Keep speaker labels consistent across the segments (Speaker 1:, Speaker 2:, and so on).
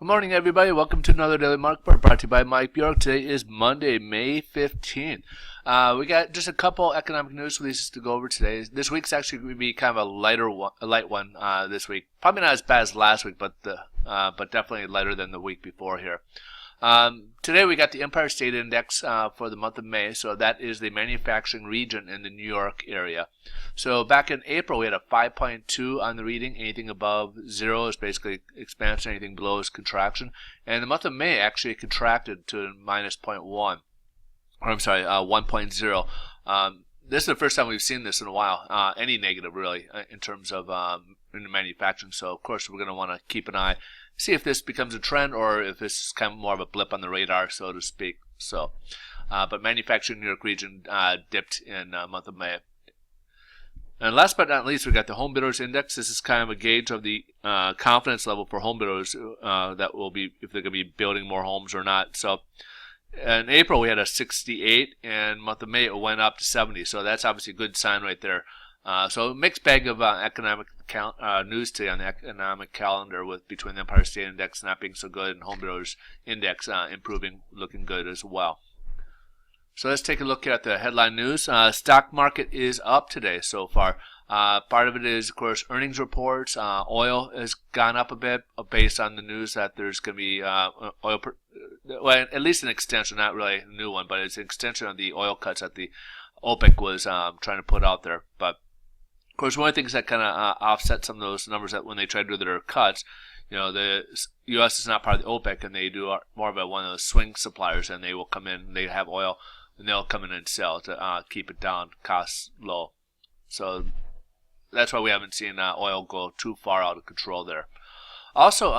Speaker 1: Good morning, everybody. Welcome to another Daily Market Report brought to you by Mike Bjork. Today is Monday, May 15th. We got just a couple economic news releases to go over today. This week's actually going to be kind of a light one this week. Probably not as bad as last week, but definitely lighter than the week before here. Today we got the Empire State Index for the month of May, so that is the manufacturing region in the New York area. So back in April we had a 5.2 on the reading. Anything above 0 is basically expansion, anything below is contraction. And the month of May actually contracted to minus 0.1, or I'm sorry, 1.0. This is the first time we've seen this in a while, any negative really, in terms of in the manufacturing. So of course we're going to want to keep an eye, see if this becomes a trend or if this is kind of more of a blip on the radar, so to speak. So, but manufacturing New York region dipped in month of May. And last but not least, we got the Home Builders Index. This is kind of a gauge of the confidence level for home builders that will be, if they're going to be building more homes or not. So in April we had a 68, and month of May it went up to 70. So that's obviously a good sign right there. So a mixed bag of economic news today on the economic calendar, with between the Empire State Index not being so good and Home Builders Index improving, looking good as well. So let's take a look at the headline news. Stock market is up today so far. Part of it is, of course, earnings reports. Oil has gone up a bit based on the news that there's going to be well, at least an extension, not really a new one, but it's an extension of the oil cuts that the OPEC was trying to put out there. But of course, one of the things that kind of offset some of those numbers that when they try to do their cuts, you know, the U.S. is not part of the OPEC, and they do more of one of those swing suppliers, and they will come in, they have oil, and they'll come in and sell to keep it down, costs low. So that's why we haven't seen oil go too far out of control there. Also,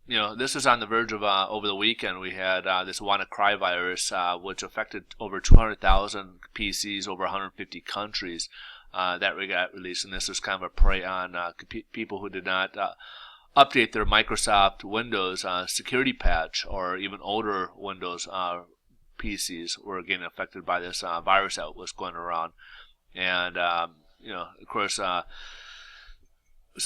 Speaker 1: you know, this is on the verge of over the weekend we had this WannaCry virus, which affected over 200,000 PCs over 150 countries. That we got released, and this was kind of a prey on people who did not update their Microsoft Windows security patch, or even older Windows PCs were getting affected by this virus that was going around. And you know, of course, so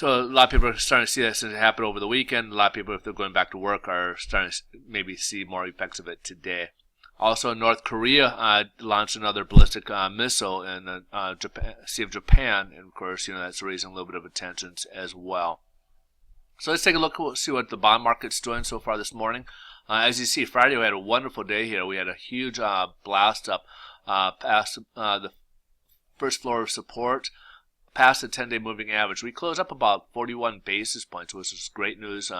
Speaker 1: a lot of people are starting to see this happen over the weekend. A lot of people, if they're going back to work, are starting to maybe see more effects of it today. Also, North Korea launched another ballistic missile in the Sea of Japan, and of course, you know, that's raising a little bit of attention as well. So let's take a look, see what the bond market's doing so far this morning. As you see, Friday we had a wonderful day here. We had a huge blast up past the first floor of support, past the 10-day moving average. We closed up about 41 basis points, which is great news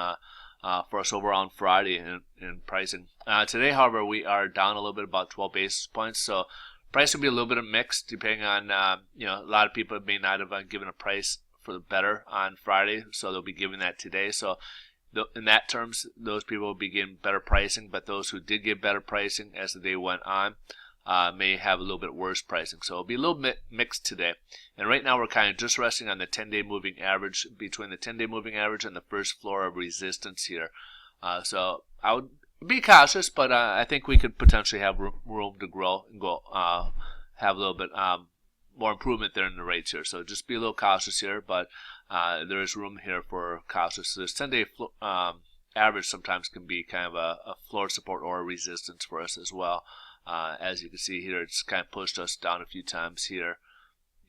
Speaker 1: for us over on Friday in pricing. Today, however, we are down a little bit, about 12 basis points. So price will be a little bit mixed, depending on, you know, a lot of people may not have given a price for the better on Friday, so they'll be giving that today. So in that terms, those people will be getting better pricing, but those who did get better pricing as the day went on may have a little bit worse pricing. So it'll be a little bit mixed today. And right now we're kind of just resting on the 10-day moving average, between the 10-day moving average and the first floor of resistance here. So I would be cautious, but I think we could potentially have room to grow and go have a little bit more improvement there in the rates here. So just be a little cautious here, but there is room here for cautious. So this 10-day average sometimes can be kind of a floor support or a resistance for us as well. As you can see here, it's kind of pushed us down a few times here,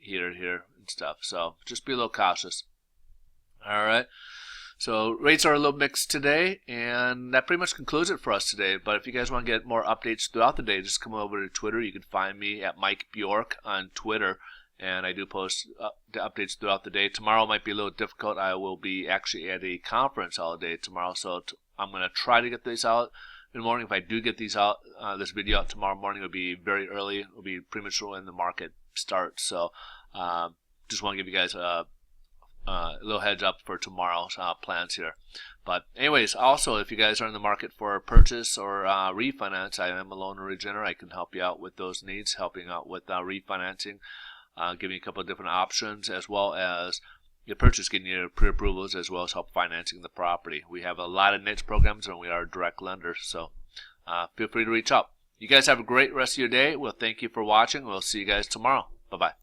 Speaker 1: and stuff. So just be a little cautious. All right. So rates are a little mixed today, and that pretty much concludes it for us today. But if you guys want to get more updates throughout the day, just come over to Twitter. You can find me at Mike Bjork on Twitter, and I do post the updates throughout the day. Tomorrow might be a little difficult. I will be actually at a conference all day tomorrow, so I'm going to try to get these out in the morning. If I do get these out, this video out tomorrow morning, it'll be very early. It'll be premature when the market starts. So just want to give you guys a little heads up for tomorrow's plans here. But anyways, also, if you guys are in the market for a purchase or refinance, I am a loan originator. I can help you out with those needs, helping out with refinancing, giving you a couple of different options, as well as your purchase, getting your pre-approvals, as well as help financing the property. We have a lot of niche programs, and we are a direct lender, so feel free to reach out. You guys have a great rest of your day. Well, thank you for watching. We'll see you guys tomorrow. Bye-bye.